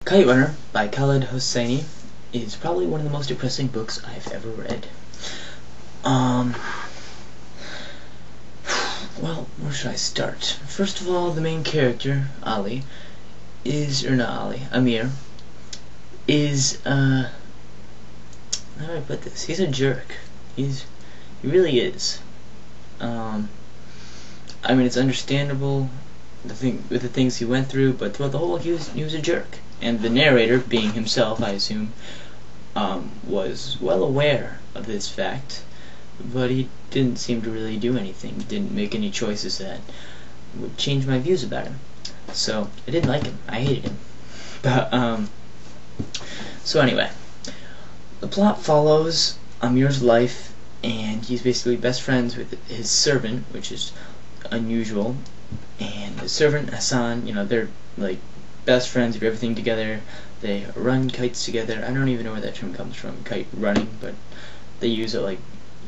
Kite Runner by Khaled Hosseini is probably one of the most depressing books I've ever read. Well, where should I start? First of all, the main character, Ali, Amir, is, how do I put this? He's a jerk. He really is. I mean, it's understandable, with the things he went through, but throughout the whole, he was a jerk. And the narrator, being himself, I assume, was well aware of this fact, but he didn't seem to really do anything, didn't make any choices that would change my views about him. So, I didn't like him. I hated him. But, so anyway, the plot follows Amir's life, and he's basically best friends with his servant, which is unusual, and the servant, Hassan, they're like best friends, do everything together, they run kites together. I don't even know where that term comes from, kite running, but they use it like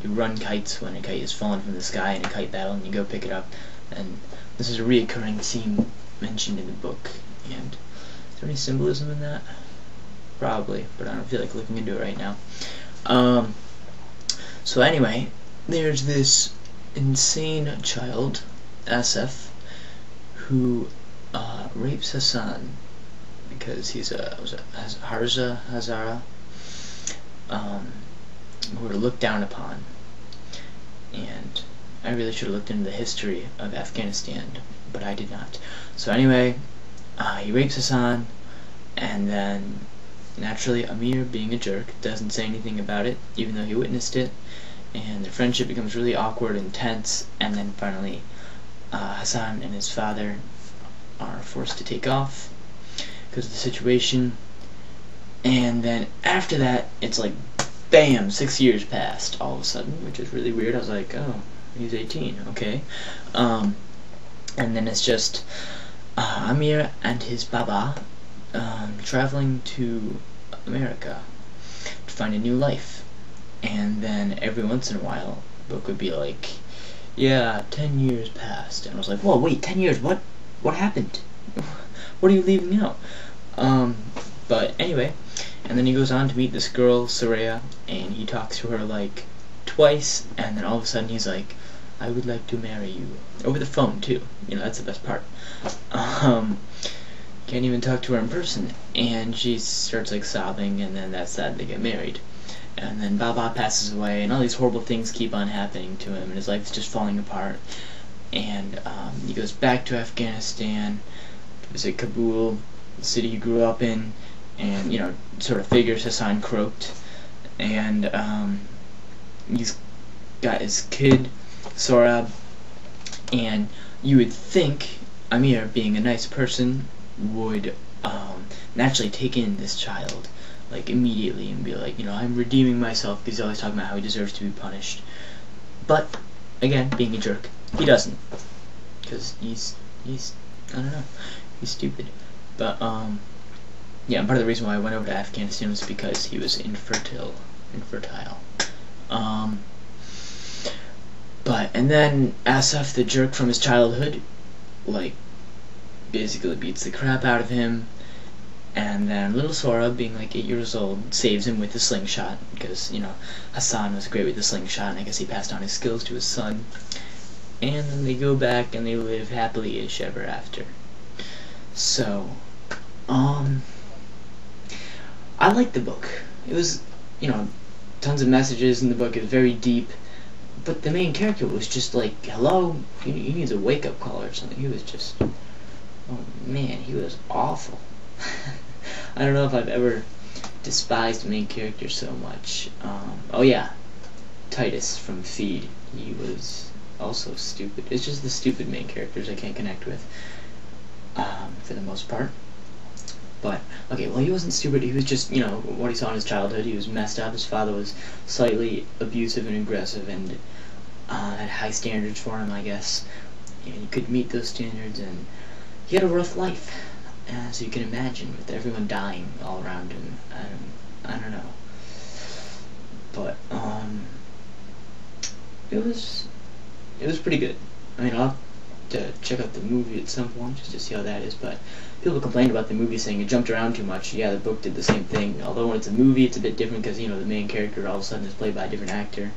you run kites when a kite is falling from the sky in a kite battle and you go pick it up, and this is a reoccurring theme mentioned in the book. And is there any symbolism in that? Probably, but I don't feel like looking into it right now. So anyway, there's this insane child, Asif, who rapes Hassan because he's Hazara, who are looked down upon. And I really should have looked into the history of Afghanistan, but I did not. So anyway, he rapes Hassan, and then naturally Amir, being a jerk, doesn't say anything about it, even though he witnessed it, and their friendship becomes really awkward and tense, and then finally Hassan and his father are forced to take off because of the situation. And then after that, it's like bam, 6 years passed all of a sudden, which is really weird. I was like, oh, he's 18, okay. And then it's just Amir and his baba traveling to America to find a new life. And then every once in a while, the book would be like, yeah, 10 years passed. And I was like, whoa, wait, 10 years, what happened? What are you leaving out? But anyway, and then he goes on to meet this girl, Soraya, and he talks to her like twice, and then all of a sudden he's like, I would like to marry you. Over the phone, too. That's the best part. Can't even talk to her in person. And she starts like sobbing, and then that's that, they get married. And then Baba passes away, and all these horrible things keep on happening to him, and his life is just falling apart. And he goes back to Afghanistan, to visit Kabul, the city he grew up in, and, sort of figures Hassan croaked. And he's got his kid, Sorab, and you would think Amir, being a nice person, would naturally take in this child like immediately and be like, I'm redeeming myself, because he's always talking about how he deserves to be punished. But again, being a jerk, he doesn't, because he's I don't know, he's stupid. But yeah, part of the reason why I went over to Afghanistan was because he was infertile. And then Asaf, the jerk from his childhood, like basically beats the crap out of him. And then little Sora, being like 8 years old, saves him with the slingshot, because, Hassan was great with the slingshot, and I guess he passed on his skills to his son. And then they go back and they live happily-ish ever after. So, I liked the book. It was, tons of messages in the book. It was very deep. But the main character was just like, hello, he needs a wake-up call or something. He was just, oh man, he was awful. I don't know if I've ever despised main characters so much. Oh yeah, Titus from Feed. He was also stupid. It's just the stupid main characters I can't connect with, for the most part. But, okay, well, he wasn't stupid. He was just, what he saw in his childhood. He was messed up. His father was slightly abusive and aggressive, and had high standards for him, I guess. And he could meet those standards, and he had a rough life. As you can imagine, with everyone dying all around him. I don't know. But, it was pretty good. I mean, to check out the movie at some point just to see how that is, but people complained about the movie saying it jumped around too much. Yeah, the book did the same thing, although when it's a movie it's a bit different because, you know, the main character all of a sudden is played by a different actor,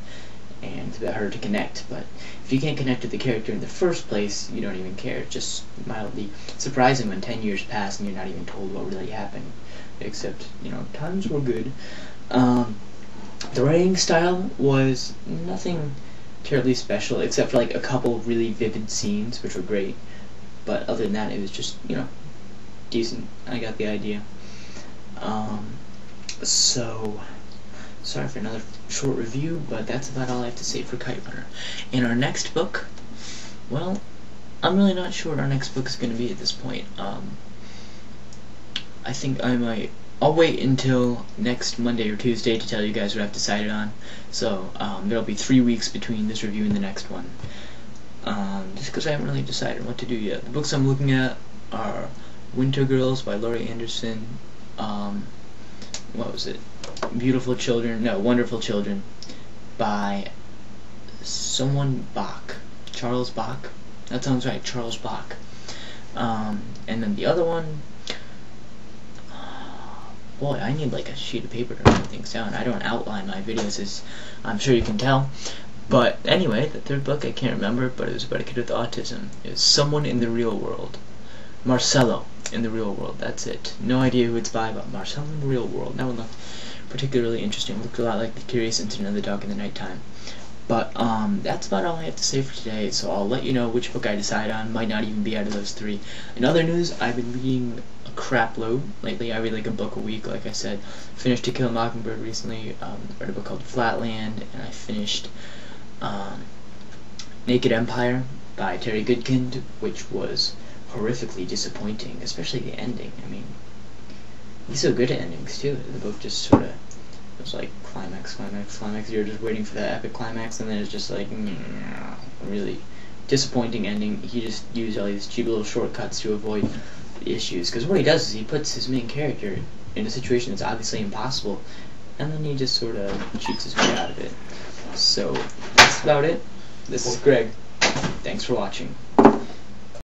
and it's a bit harder to connect. But if you can't connect with the character in the first place, you don't even care. It's just mildly surprising when 10 years pass and you're not even told what really happened, except, you know, times were good. The writing style was nothing terribly special, except for like a couple of really vivid scenes, which were great. But other than that, it was just, you know, decent. I got the idea. So, sorry for another short review, but that's about all I have to say for Kite Runner. In our next book, well, I'm really not sure what our next book is going to be at this point. I think I'll wait until next Monday or Tuesday to tell you guys what I've decided on. So there'll be 3 weeks between this review and the next one. Just because I haven't really decided what to do yet. The books I'm looking at are Winter Girls by Laurie Anderson. What was it? Wonderful Children by someone Bach. Charles Bach? That sounds right, Charles Bach. And then the other one, boy, I need like a sheet of paper to write things down. I don't outline my videos, as I'm sure you can tell. But anyway, the third book, I can't remember, but it was about a kid with autism. It's Someone in the Real World. Marcello in the Real World, that's it. No idea who it's by, but Marcello in the Real World. That one looked particularly interesting. It looked a lot like The Curious Incident of the Dog in the Nighttime. But that's about all I have to say for today, so I'll let you know which book I decide on. Might not even be out of those 3. In other news, I've been reading a crap load lately. I read like a book a week, like I said. Finished To Kill a Mockingbird recently, read a book called Flatland, and I finished Naked Empire by Terry Goodkind, which was horrifically disappointing, especially the ending. I mean, he's so good at endings too. The book just sort of was like climax. You're just waiting for that epic climax, and then it's just like really disappointing ending. He just used all these cheap little shortcuts to avoid the issues. Because what he does is he puts his main character in a situation that's obviously impossible, and then he just sort of cheats his way out of it. So that's about it. This is Greg. Thanks for watching.